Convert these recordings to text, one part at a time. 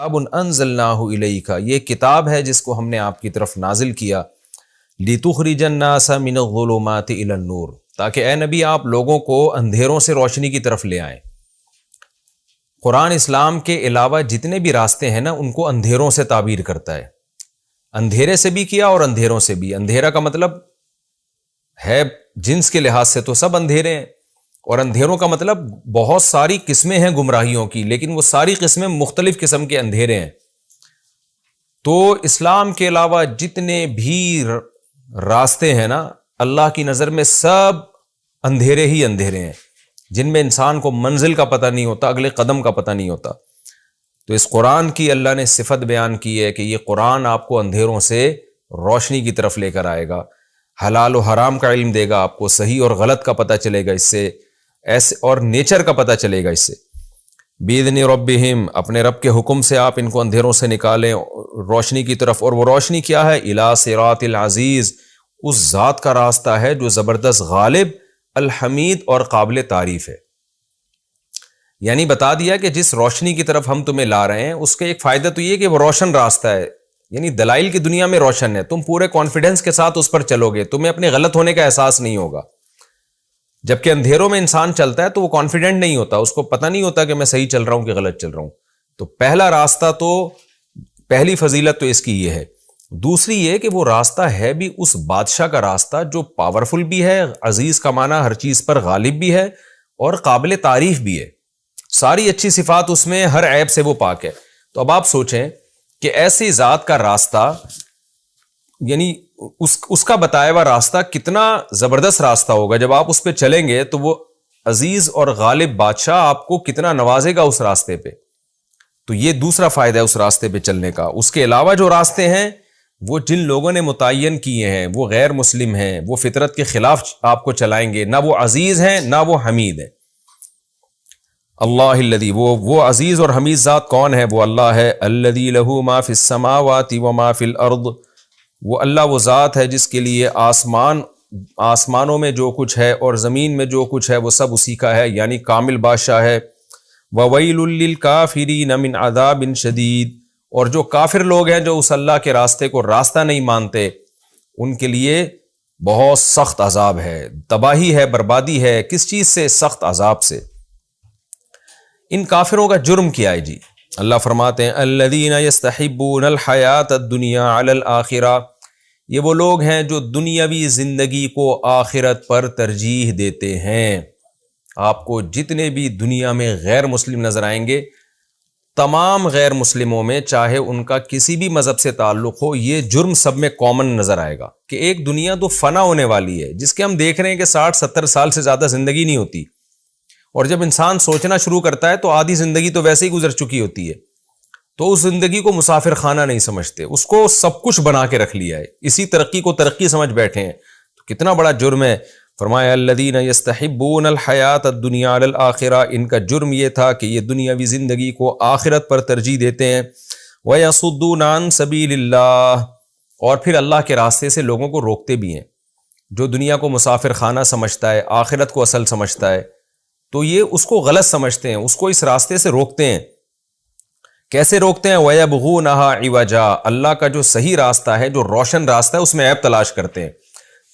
کتاب انزلناہ الیک، یہ کتاب ہے جس کو ہم نے آپ کی طرف نازل کیا، لتخرج الناس من الظلمات الی النور، تاکہ اے نبی آپ لوگوں کو اندھیروں سے روشنی کی طرف لے آئیں۔ قرآن اسلام کے علاوہ جتنے بھی راستے ہیں نا ان کو اندھیروں سے تعبیر کرتا ہے، اندھیرے سے بھی کیا اور اندھیروں سے بھی۔ اندھیرا کا مطلب ہے جنس کے لحاظ سے تو سب اندھیرے ہیں، اور اندھیروں کا مطلب بہت ساری قسمیں ہیں گمراہیوں کی، لیکن وہ ساری قسمیں مختلف قسم کے اندھیرے ہیں۔ تو اسلام کے علاوہ جتنے بھی راستے ہیں نا اللہ کی نظر میں سب اندھیرے ہی اندھیرے ہیں، جن میں انسان کو منزل کا پتہ نہیں ہوتا، اگلے قدم کا پتہ نہیں ہوتا۔ تو اس قرآن کی اللہ نے صفت بیان کی ہے کہ یہ قرآن آپ کو اندھیروں سے روشنی کی طرف لے کر آئے گا، حلال و حرام کا علم دے گا، آپ کو صحیح اور غلط کا پتہ چلے گا اس سے، ایسے اور نیچر کا پتہ چلے گا اس سے۔ بِإِذْنِ رَبِّهِمْ، اپنے رب کے حکم سے آپ ان کو اندھیروں سے نکالیں روشنی کی طرف، اور وہ روشنی کیا ہے؟ اِلَىٰ صِرَاطِ الْعَزِیز، اس ذات کا راستہ ہے جو زبردست، غالب، الحمید اور قابل تعریف ہے۔ یعنی بتا دیا کہ جس روشنی کی طرف ہم تمہیں لا رہے ہیں اس کے ایک فائدہ تو یہ کہ وہ روشن راستہ ہے، یعنی دلائل کی دنیا میں روشن ہے، تم پورے کانفیڈنس کے ساتھ اس پر چلو گے، تمہیں اپنے غلط ہونے کا احساس نہیں ہوگا۔ جبکہ اندھیروں میں انسان چلتا ہے تو وہ کانفیڈنٹ نہیں ہوتا، اس کو پتہ نہیں ہوتا کہ میں صحیح چل رہا ہوں کہ غلط چل رہا ہوں۔ تو پہلا راستہ تو، پہلی فضیلت تو اس کی یہ ہے۔ دوسری یہ کہ وہ راستہ ہے بھی اس بادشاہ کا راستہ جو پاورفل بھی ہے، عزیز کا معنی ہر چیز پر غالب بھی ہے، اور قابل تعریف بھی ہے، ساری اچھی صفات اس میں، ہر عیب سے وہ پاک ہے۔ تو اب آپ سوچیں کہ ایسی ذات کا راستہ، یعنی اس کا بتایا ہوا راستہ کتنا زبردست راستہ ہوگا، جب آپ اس پہ چلیں گے تو وہ عزیز اور غالب بادشاہ آپ کو کتنا نوازے گا اس راستے پہ۔ تو یہ دوسرا فائدہ ہے اس راستے پہ چلنے کا۔ اس کے علاوہ جو راستے ہیں وہ جن لوگوں نے متعین کیے ہیں وہ غیر مسلم ہیں، وہ فطرت کے خلاف آپ کو چلائیں گے، نہ وہ عزیز ہیں نہ وہ حمید ہیں۔ اللہ الذی، وہ عزیز اور حمید ذات کون ہے؟ وہ اللہ ہے، الذی لہ ما فی السماوات و ما فی الارض، وہ اللہ وہ ذات ہے جس کے لیے آسمانوں میں جو کچھ ہے اور زمین میں جو کچھ ہے وہ سب اسی کا ہے، یعنی کامل بادشاہ ہے۔ وَوَيْلٌ لِّلْكَافِرِينَ مِنْ عَذَابٍ شَدِيدٍ، اور جو کافر لوگ ہیں جو اس اللہ کے راستے کو راستہ نہیں مانتے ان کے لیے بہت سخت عذاب ہے، تباہی ہے، بربادی ہے۔ کس چیز سے؟ سخت عذاب سے۔ ان کافروں کا جرم کیا ہے جی؟ اللہ فرماتے ہیں الذین یستحبون الحیات الدنیا علی الآخرہ، یہ وہ لوگ ہیں جو دنیاوی زندگی کو آخرت پر ترجیح دیتے ہیں۔ آپ کو جتنے بھی دنیا میں غیر مسلم نظر آئیں گے، تمام غیر مسلموں میں چاہے ان کا کسی بھی مذہب سے تعلق ہو، یہ جرم سب میں کامن نظر آئے گا کہ ایک دنیا تو فنا ہونے والی ہے، جس کے ہم دیکھ رہے ہیں کہ 60-70 سال سے زیادہ زندگی نہیں ہوتی، اور جب انسان سوچنا شروع کرتا ہے تو آدھی زندگی تو ویسے ہی گزر چکی ہوتی ہے، تو اس زندگی کو مسافر خانہ نہیں سمجھتے، اس کو سب کچھ بنا کے رکھ لیا ہے، اسی ترقی کو ترقی سمجھ بیٹھے ہیں۔ تو کتنا بڑا جرم ہے۔ فرمایا الذین یستحبون الحیات الدنیا علی الآخرہ، ان کا جرم یہ تھا کہ یہ دنیاوی زندگی کو آخرت پر ترجیح دیتے ہیں۔ ویصدون عن سبیل اللہ، اور پھر اللہ کے راستے سے لوگوں کو روکتے بھی ہیں۔ جو دنیا کو مسافر خانہ سمجھتا ہے، آخرت کو اصل سمجھتا ہے، تو یہ اس کو غلط سمجھتے ہیں، اس کو اس راستے سے روکتے ہیں۔ کیسے روکتے ہیں؟ وَيَبْغُونَهَا عِوَجًا، اللہ کا جو صحیح راستہ ہے، جو روشن راستہ ہے، اس میں عیب تلاش کرتے ہیں۔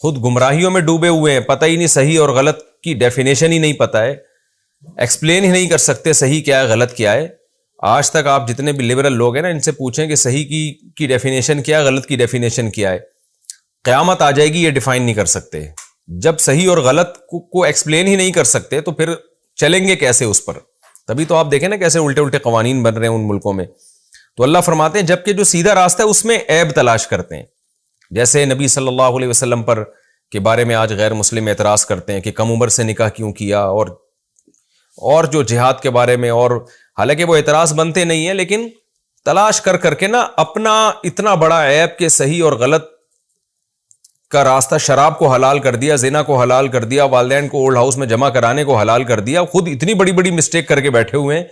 خود گمراہیوں میں ڈوبے ہوئے ہیں، پتہ ہی نہیں صحیح اور غلط کی ڈیفینیشن ہی نہیں پتہ ہے، ایکسپلین ہی نہیں کر سکتے صحیح کیا ہے غلط کیا ہے۔ آج تک آپ جتنے بھی لبرل لوگ ہیں نا، ان سے پوچھیں کہ صحیح کی ڈیفینیشن کیا ہے، غلط کی ڈیفینیشن کیا ہے، قیامت آ جائے گی یہ ڈیفائن نہیں کر سکتے۔ جب صحیح اور غلط کو ایکسپلین ہی نہیں کر سکتے تو پھر چلیں گے کیسے اس پر؟ تبھی تو آپ دیکھیں نا کیسے الٹے الٹے قوانین بن رہے ہیں ان ملکوں میں۔ تو اللہ فرماتے ہیں جبکہ جو سیدھا راستہ ہے اس میں عیب تلاش کرتے ہیں، جیسے نبی صلی اللہ علیہ وسلم پر کے بارے میں آج غیر مسلم اعتراض کرتے ہیں کہ کم عمر سے نکاح کیوں کیا، اور جو جہاد کے بارے میں، اور حالانکہ وہ اعتراض بنتے نہیں ہیں لیکن تلاش کر کر کے نا اپنا اتنا بڑا عیب کہ صحیح اور غلط کا راستہ، شراب کو حلال کر دیا، زنا کو حلال کر دیا، والدین کو اولڈ ہاؤس میں جمع کرانے کو حلال کر دیا، خود اتنی بڑی بڑی مسٹیک کر کے بیٹھے ہوئے ہیں،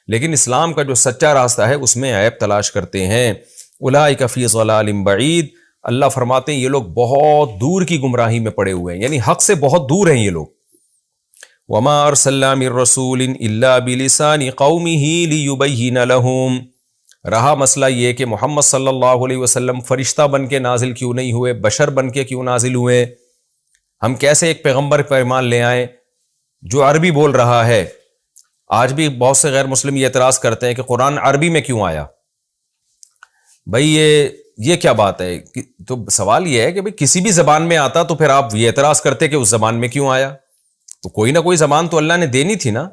لیکن اسلام کا جو سچا راستہ ہے اس میں عیب تلاش کرتے ہیں۔ اولئک فی ضلال بعید، اللہ فرماتے ہیں یہ لوگ بہت دور کی گمراہی میں پڑے ہوئے ہیں، یعنی حق سے بہت دور ہیں یہ لوگ۔ وما ارسلنا من رسول الا بلسان قومه ليبين لهم، رہا مسئلہ یہ کہ محمد صلی اللہ علیہ وسلم فرشتہ بن کے نازل کیوں نہیں ہوئے، بشر بن کے کیوں نازل ہوئے، ہم کیسے ایک پیغمبر پر ایمان لے آئیں جو عربی بول رہا ہے۔ آج بھی بہت سے غیر مسلم یہ اعتراض کرتے ہیں کہ قرآن عربی میں کیوں آیا؟ بھائی یہ کیا بات ہے؟ تو سوال یہ ہے کہ بھئی کسی بھی زبان میں آتا تو پھر آپ یہ اعتراض کرتے کہ اس زبان میں کیوں آیا؟ تو کوئی نہ کوئی زبان تو اللہ نے دینی تھی نا۔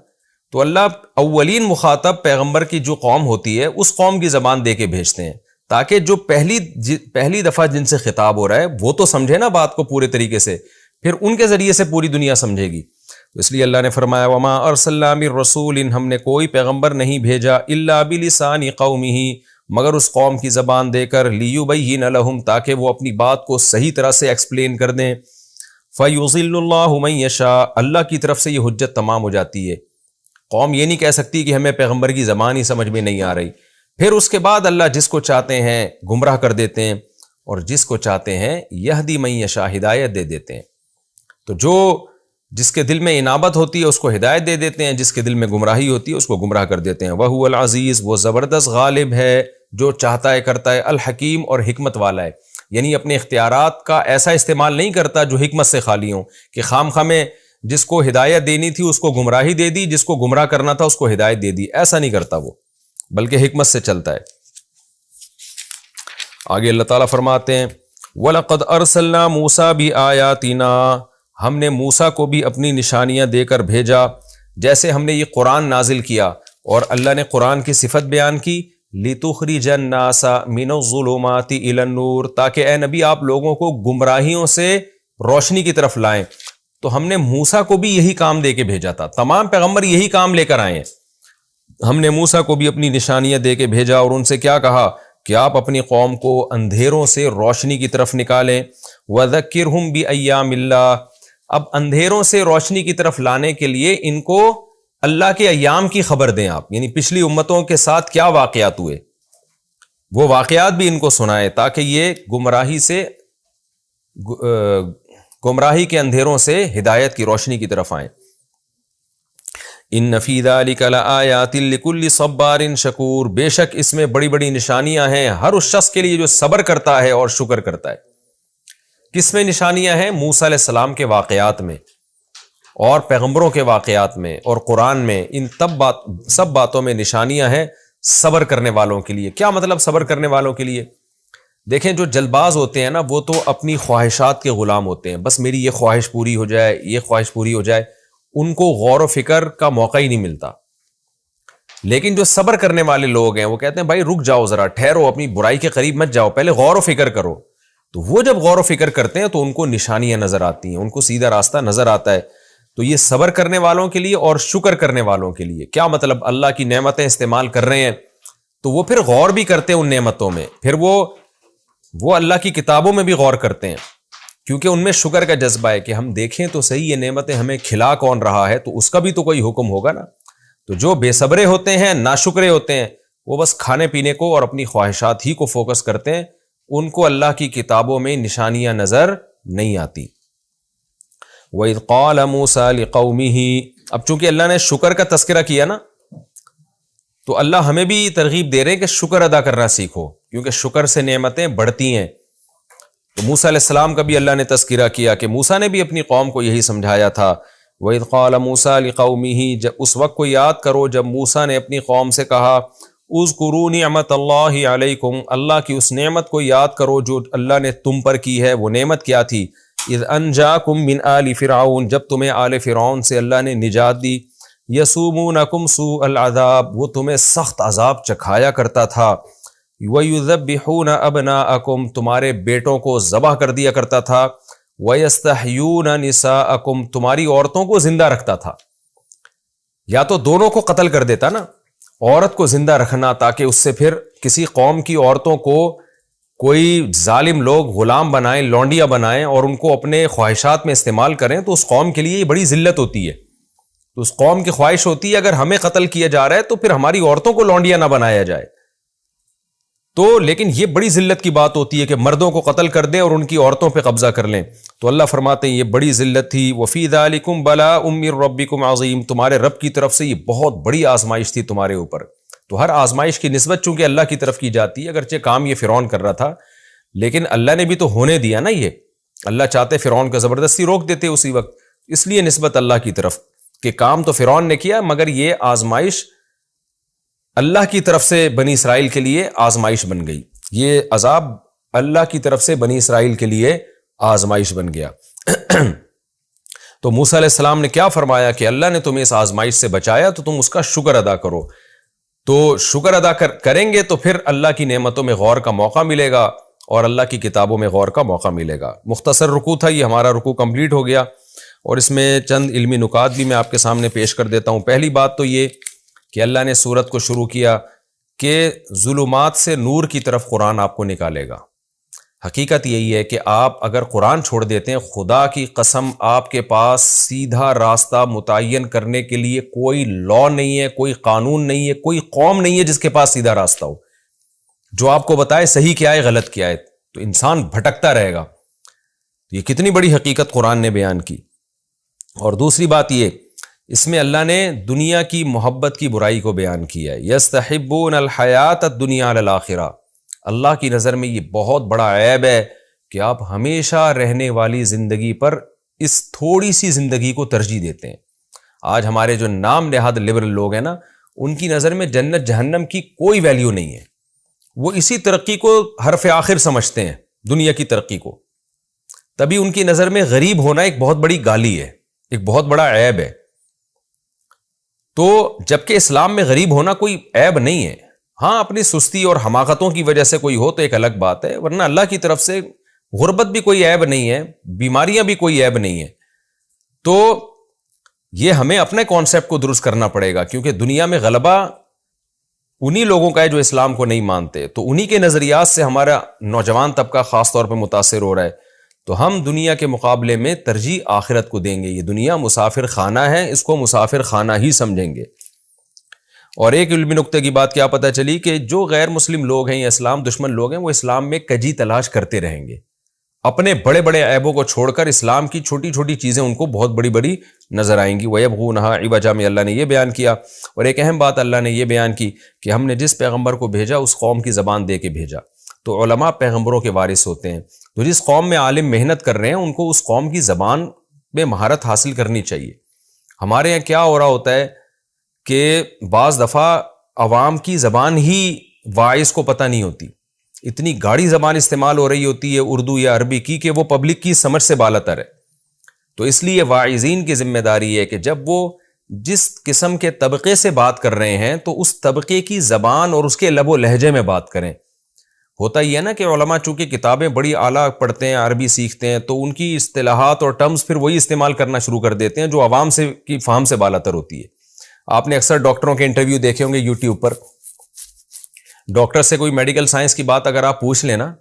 تو اللہ اولین مخاطب پیغمبر کی جو قوم ہوتی ہے اس قوم کی زبان دے کے بھیجتے ہیں، تاکہ جو پہلی دفعہ جن سے خطاب ہو رہا ہے وہ تو سمجھے نا بات کو پورے طریقے سے، پھر ان کے ذریعے سے پوری دنیا سمجھے گی۔ تو اس لیے اللہ نے فرمایا وما ارسلنا من رسول، ہم نے کوئی پیغمبر نہیں بھیجا الا بلسان قومہ، مگر اس قوم کی زبان دے کر، لیبین لہم، تاکہ وہ اپنی بات کو صحیح طرح سے ایکسپلین کر دیں۔ فیضل اللہ من یشاء، اللہ کی طرف سے یہ حجت تمام ہو جاتی ہے۔ قوم یہ نہیں کہہ سکتی کہ ہمیں پیغمبر کی زبان ہی سمجھ میں نہیں آ رہی، پھر اس کے بعد اللہ جس کو چاہتے ہیں گمراہ کر دیتے ہیں، اور جس کو چاہتے ہیں یہدی من یشاء، ہدایت دے دیتے ہیں۔ تو جس کے دل میں انابت ہوتی ہے اس کو ہدایت دے دیتے ہیں، جس کے دل میں گمراہی ہوتی ہے اس کو گمراہ کر دیتے ہیں۔ وَهُوَ الْعَزِيزُ، وہ زبردست غالب ہے، جو چاہتا ہے کرتا ہے، الحکیم، اور حکمت والا ہے، یعنی اپنے اختیارات کا ایسا استعمال نہیں کرتا جو حکمت سے خالی ہوں، کہ خام خواہ میں جس کو ہدایت دینی تھی اس کو گمراہی دے دی، جس کو گمراہ کرنا تھا اس کو ہدایت دے دی، ایسا نہیں کرتا وہ، بلکہ حکمت سے چلتا ہے۔ آگے اللہ تعالیٰ فرماتے ہیں وَلَقَدْ أَرْسَلْنَا مُوسَىٰ بِآيَاتِنَا، ہم نے موسیٰ کو بھی اپنی نشانیاں دے کر بھیجا، جیسے ہم نے یہ قرآن نازل کیا، اور اللہ نے قرآن کی صفت بیان کی، لِتُخْرِجَ النَّاسَ مِنَ الظُّلُمَاتِ إِلَى النُّورِ، تاکہ اے نبی آپ لوگوں کو گمراہیوں سے روشنی کی طرف لائیں۔ تو ہم نے موسیٰ کو بھی یہی کام دے کے بھیجا تھا، تمام پیغمبر یہی کام لے کر آئے ہیں۔ ہم نے موسیٰ کو بھی اپنی نشانیاں دے کے بھیجا، اور ان سے کیا کہا کہ آپ اپنی قوم کو اندھیروں سے روشنی کی طرف نکالیں۔ وَذَكِّرْهُمْ بِأَيَّامِ اللَّهِ، اب اندھیروں سے روشنی کی طرف لانے کے لیے ان کو اللہ کے ایام کی خبر دیں آپ، یعنی پچھلی امتوں کے ساتھ کیا واقعات ہوئے وہ واقعات بھی ان کو سنائے، تاکہ یہ گمراہی کے اندھیروں سے ہدایت کی روشنی کی طرف آئیں۔ ان فی ذلک لآیات لکل صبار شکور، بے شک اس میں بڑی بڑی نشانیاں ہیں ہر اس شخص کے لیے جو صبر کرتا ہے اور شکر کرتا ہے۔ کس میں نشانیاں ہیں؟ موسیٰ علیہ السلام کے واقعات میں، اور پیغمبروں کے واقعات میں، اور قرآن میں، ان سب باتوں میں نشانیاں ہیں صبر کرنے والوں کے لیے۔ کیا مطلب صبر کرنے والوں کے لیے؟ دیکھیں جو جلد باز ہوتے ہیں نا وہ تو اپنی خواہشات کے غلام ہوتے ہیں، بس میری یہ خواہش پوری ہو جائے، یہ خواہش پوری ہو جائے، ان کو غور و فکر کا موقع ہی نہیں ملتا۔ لیکن جو صبر کرنے والے لوگ ہیں وہ کہتے ہیں بھائی رک جاؤ ذرا، ٹھہرو، اپنی برائی کے قریب مت جاؤ، پہلے غور و فکر کرو۔ تو وہ جب غور و فکر کرتے ہیں تو ان کو نشانیاں نظر آتی ہیں، ان کو سیدھا راستہ نظر آتا ہے۔ تو یہ صبر کرنے والوں کے لیے اور شکر کرنے والوں کے لیے۔ کیا مطلب؟ اللہ کی نعمتیں استعمال کر رہے ہیں تو وہ پھر غور بھی کرتے ہیں ان نعمتوں میں، پھر وہ اللہ کی کتابوں میں بھی غور کرتے ہیں، کیونکہ ان میں شکر کا جذبہ ہے کہ ہم دیکھیں تو صحیح یہ نعمتیں ہمیں کھلا کون رہا ہے، تو اس کا بھی تو کوئی حکم ہوگا نا۔ تو جو بے صبرے ہوتے ہیں، ناشکرے ہوتے ہیں، وہ بس کھانے پینے کو اور اپنی خواہشات ہی کو فوکس کرتے ہیں، ان کو اللہ کی کتابوں میں نشانیاں نظر نہیں آتی۔ وَإِذْ قَالَ مُوسَىٰ لِقَوْمِهِ، اب چونکہ اللہ نے شکر کا تذکرہ کیا نا، تو اللہ ہمیں بھی ترغیب دے رہے ہیں کہ شکر ادا کرنا سیکھو، کیونکہ شکر سے نعمتیں بڑھتی ہیں۔ تو موسیٰ علیہ السلام کا بھی اللہ نے تذکرہ کیا کہ موسیٰ نے بھی اپنی قوم کو یہی سمجھایا تھا۔ وَإِذْ قَالَ مُوسَىٰ لِقَوْمِهِ، اس وقت کو یاد کرو جب موسیٰ نے اپنی قوم سے کہا اذکروا نعمت اللہ علیکم، اللہ کی اس نعمت کو یاد کرو جو اللہ نے تم پر کی ہے۔ وہ نعمت کیا تھی؟ اذ انجاکم من آل فرعون، جب تمہیں آل فرعون سے اللہ نے نجات دی۔ یسومونکم سوء العذاب، وہ تمہیں سخت عذاب چکھایا کرتا تھا۔ وَيُذَبِّحُونَ أَبْنَاءَكُمْ، تمہارے بیٹوں کو ذبح کر دیا کرتا تھا۔ وَيَسْتَحْيُونَ نِسَاءَكُمْ، تمہاری عورتوں کو زندہ رکھتا تھا۔ یا تو دونوں کو قتل کر دیتا نا، عورت کو زندہ رکھنا تاکہ اس سے پھر کسی قوم کی عورتوں کو کوئی ظالم لوگ غلام بنائیں، لونڈیاں بنائیں اور ان کو اپنے خواہشات میں استعمال کریں، تو اس قوم کے لیے یہ بڑی ذلت ہوتی ہے۔ تو اس قوم کی خواہش ہوتی ہے اگر ہمیں قتل کیا جا رہا ہے تو پھر ہماری عورتوں کو لونڈیاں نہ بنایا جائے۔ تو لیکن یہ بڑی ذلت کی بات ہوتی ہے کہ مردوں کو قتل کر دیں اور ان کی عورتوں پہ قبضہ کر لیں۔ تو اللہ فرماتے ہیں یہ بڑی ذلت تھی۔ وَفِي ذَلِكُمْ بَلَاءٌ مِّن رَبِّكُمْ عَظِيمٌ، تمہارے رب کی طرف سے یہ بہت بڑی آزمائش تھی تمہارے اوپر۔ تو ہر آزمائش کی نسبت چونکہ اللہ کی طرف کی جاتی ہے، اگرچہ کام یہ فرعون کر رہا تھا لیکن اللہ نے بھی تو ہونے دیا نا، یہ اللہ چاہتے فرعون کو زبردستی روک دیتے اسی وقت، اس لیے نسبت اللہ کی طرف کہ کام تو فرعون نے کیا مگر یہ آزمائش اللہ کی طرف سے بنی اسرائیل کے لیے آزمائش بن گئی، یہ عذاب اللہ کی طرف سے بنی اسرائیل کے لیے آزمائش بن گیا۔ تو موسیٰ علیہ السلام نے کیا فرمایا کہ اللہ نے تمہیں اس آزمائش سے بچایا تو تم اس کا شکر ادا کرو، تو شکر ادا کریں گے تو پھر اللہ کی نعمتوں میں غور کا موقع ملے گا اور اللہ کی کتابوں میں غور کا موقع ملے گا۔ مختصر رکوع تھا یہ، ہمارا رکوع کمپلیٹ ہو گیا اور اس میں چند علمی نکات بھی میں آپ کے سامنے پیش کر دیتا ہوں۔ پہلی بات تو یہ کہ اللہ نے سورت کو شروع کیا کہ ظلمات سے نور کی طرف قرآن آپ کو نکالے گا۔ حقیقت یہی ہے کہ آپ اگر قرآن چھوڑ دیتے ہیں، خدا کی قسم آپ کے پاس سیدھا راستہ متعین کرنے کے لیے کوئی لا نہیں ہے، کوئی قانون نہیں ہے، کوئی قوم نہیں ہے جس کے پاس سیدھا راستہ ہو جو آپ کو بتائے صحیح کیا ہے غلط کیا ہے، تو انسان بھٹکتا رہے گا۔ یہ کتنی بڑی حقیقت قرآن نے بیان کی۔ اور دوسری بات یہ، اس میں اللہ نے دنیا کی محبت کی برائی کو بیان کیا ہے، یستحبون الحیات الدنیا علی الآخرہ۔ اللہ کی نظر میں یہ بہت بڑا عیب ہے کہ آپ ہمیشہ رہنے والی زندگی پر اس تھوڑی سی زندگی کو ترجیح دیتے ہیں۔ آج ہمارے جو نام نہاد لبرل لوگ ہیں نا، ان کی نظر میں جنت جہنم کی کوئی ویلیو نہیں ہے، وہ اسی ترقی کو حرف آخر سمجھتے ہیں، دنیا کی ترقی کو۔ تبھی ان کی نظر میں غریب ہونا ایک بہت بڑی گالی ہے، ایک بہت بڑا عیب ہے۔ تو جبکہ اسلام میں غریب ہونا کوئی عیب نہیں ہے، ہاں اپنی سستی اور حماقتوں کی وجہ سے کوئی ہو تو ایک الگ بات ہے، ورنہ اللہ کی طرف سے غربت بھی کوئی عیب نہیں ہے، بیماریاں بھی کوئی عیب نہیں ہے۔ تو یہ ہمیں اپنے کانسیپٹ کو درست کرنا پڑے گا، کیونکہ دنیا میں غلبہ انہی لوگوں کا ہے جو اسلام کو نہیں مانتے، تو انہی کے نظریات سے ہمارا نوجوان طبقہ خاص طور پہ متاثر ہو رہا ہے۔ تو ہم دنیا کے مقابلے میں ترجیح آخرت کو دیں گے۔ یہ دنیا مسافر خانہ ہے، اس کو مسافر خانہ ہی سمجھیں گے۔ اور ایک علمی نکتے کی بات کیا پتہ چلی کہ جو غیر مسلم لوگ ہیں یا اسلام دشمن لوگ ہیں، وہ اسلام میں کجی تلاش کرتے رہیں گے، اپنے بڑے بڑے عیبوں کو چھوڑ کر اسلام کی چھوٹی چھوٹی چیزیں ان کو بہت بڑی بڑی نظر آئیں گی۔ وَيَبْغُونَهَا عِوَجًا میں اللہ نے یہ بیان کیا۔ اور ایک اہم بات اللہ نے یہ بیان کی کہ ہم نے جس پیغمبر کو بھیجا اس قوم کی زبان دے کے بھیجا۔ تو علماء پیغمبروں کے وارث ہوتے ہیں، تو جس قوم میں عالم محنت کر رہے ہیں ان کو اس قوم کی زبان میں مہارت حاصل کرنی چاہیے۔ ہمارے یہاں کیا ہو رہا ہوتا ہے کہ بعض دفعہ عوام کی زبان ہی واعظ کو پتہ نہیں ہوتی، اتنی گاڑی زبان استعمال ہو رہی ہوتی ہے اردو یا عربی کی کہ وہ پبلک کی سمجھ سے بالاتر ہے۔ تو اس لیے واعظین کی ذمہ داری ہے کہ جب وہ جس قسم کے طبقے سے بات کر رہے ہیں تو اس طبقے کی زبان اور اس کے لب و لہجے میں بات کریں۔ ہوتا یہ ہے نا کہ علماء چونکہ کتابیں بڑی اعلیٰ پڑھتے ہیں، عربی سیکھتے ہیں، تو ان کی اصطلاحات اور ٹرمز پھر وہی استعمال کرنا شروع کر دیتے ہیں جو عوام سے کی فہم سے بالاتر ہوتی ہے۔ آپ نے اکثر ڈاکٹروں کے انٹرویو دیکھے ہوں گے یوٹیوب پر، ڈاکٹر سے کوئی میڈیکل سائنس کی بات اگر آپ پوچھ لینا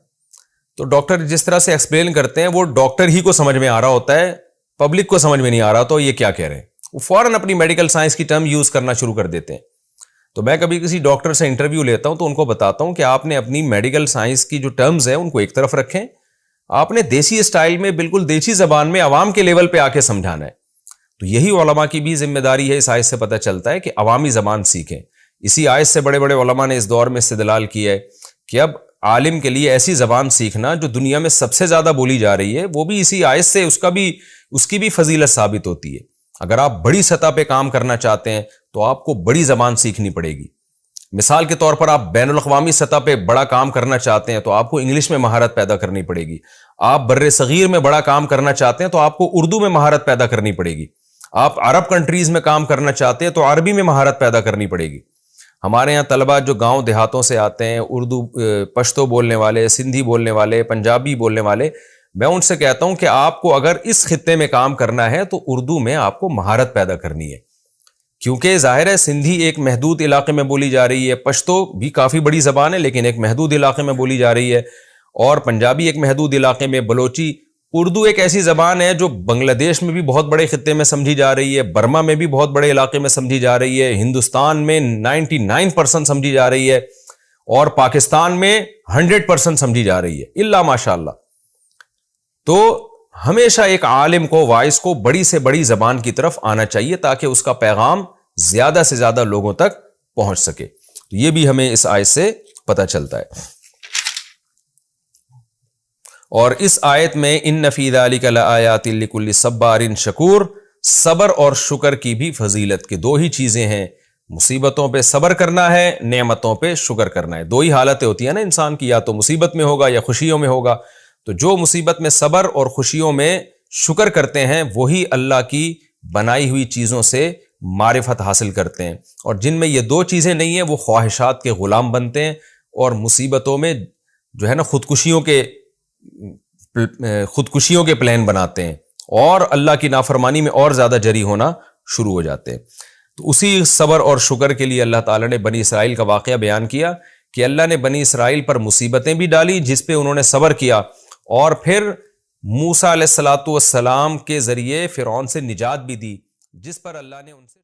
تو ڈاکٹر جس طرح سے ایکسپلین کرتے ہیں وہ ڈاکٹر ہی کو سمجھ میں آ رہا ہوتا ہے، پبلک کو سمجھ میں نہیں آ رہا تو یہ کیا کہہ رہے ہیں، وہ فوراً اپنی میڈیکل سائنس کی ٹرم یوز کرنا شروع کر دیتے ہیں۔ تو میں کبھی کسی ڈاکٹر سے انٹرویو لیتا ہوں تو ان کو بتاتا ہوں کہ آپ نے اپنی میڈیکل سائنس کی جو ٹرمز ہیں ان کو ایک طرف رکھیں، آپ نے دیسی اسٹائل میں بالکل دیسی زبان میں عوام کے لیول پہ آ کے سمجھانا ہے۔ تو یہی علماء کی بھی ذمہ داری ہے۔ اس آیت سے پتہ چلتا ہے کہ عوامی زبان سیکھیں۔ اسی آیت سے بڑے بڑے علماء نے اس دور میں استدلال کیا ہے کہ اب عالم کے لیے ایسی زبان سیکھنا جو دنیا میں سب سے زیادہ بولی جا رہی ہے، وہ بھی اسی آیت سے اس کی بھی فضیلت ثابت ہوتی ہے۔ اگر آپ بڑی سطح پہ کام کرنا چاہتے ہیں تو آپ کو بڑی زبان سیکھنی پڑے گی۔ مثال کے طور پر آپ بین الاقوامی سطح پہ بڑا کام کرنا چاہتے ہیں تو آپ کو انگلش میں مہارت پیدا کرنی پڑے گی۔ آپ بر صغیر میں بڑا کام کرنا چاہتے ہیں تو آپ کو اردو میں مہارت پیدا کرنی پڑے گی۔ آپ عرب کنٹریز میں کام کرنا چاہتے ہیں تو عربی میں مہارت پیدا کرنی پڑے گی۔ ہمارے یہاں طلبہ جو گاؤں دیہاتوں سے آتے ہیں، اردو پشتو بولنے والے، سندھی بولنے والے، پنجابی بولنے والے، میں ان سے کہتا ہوں کہ آپ کو اگر اس خطے میں کام کرنا ہے تو اردو میں آپ کو مہارت پیدا کرنی ہے، کیونکہ ظاہر ہے سندھی ایک محدود علاقے میں بولی جا رہی ہے، پشتو بھی کافی بڑی زبان ہے لیکن ایک محدود علاقے میں بولی جا رہی ہے، اور پنجابی ایک محدود علاقے میں، بلوچی، اردو ایک ایسی زبان ہے جو بنگلہ دیش میں بھی بہت بڑے خطے میں سمجھی جا رہی ہے، برما میں بھی بہت بڑے علاقے میں سمجھی جا رہی ہے، ہندوستان میں 99% سمجھی جا رہی ہے، اور پاکستان میں 100% سمجھی جا رہی ہے، الا ماشاء اللہ۔ تو ہمیشہ ایک عالم کو، واعظ کو بڑی سے بڑی زبان کی طرف آنا چاہیے تاکہ اس کا پیغام زیادہ سے زیادہ لوگوں تک پہنچ سکے۔ تو یہ بھی ہمیں اس آیت سے پتہ چلتا ہے۔ اور اس آیت میں ان فی ذلک لآیات لکل صبار شکور، صبر اور شکر کی بھی فضیلت کے دو ہی چیزیں ہیں، مصیبتوں پہ صبر کرنا ہے، نعمتوں پہ شکر کرنا ہے۔ دو ہی حالتیں ہوتی ہیں نا انسان کی، یا تو مصیبت میں ہوگا یا خوشیوں میں ہوگا، تو جو مصیبت میں صبر اور خوشیوں میں شکر کرتے ہیں وہی اللہ کی بنائی ہوئی چیزوں سے معرفت حاصل کرتے ہیں، اور جن میں یہ دو چیزیں نہیں ہیں وہ خواہشات کے غلام بنتے ہیں اور مصیبتوں میں جو ہے نا خودکشیوں کے پلان بناتے ہیں اور اللہ کی نافرمانی میں اور زیادہ جری ہونا شروع ہو جاتے ہیں۔ تو اسی صبر اور شکر کے لیے اللہ تعالیٰ نے بنی اسرائیل کا واقعہ بیان کیا کہ اللہ نے بنی اسرائیل پر مصیبتیں بھی ڈالی جس پہ انہوں نے صبر کیا، اور پھر موسیٰ علیہ الصلوۃ والسلام کے ذریعے فرعون سے نجات بھی دی جس پر اللہ نے ان سے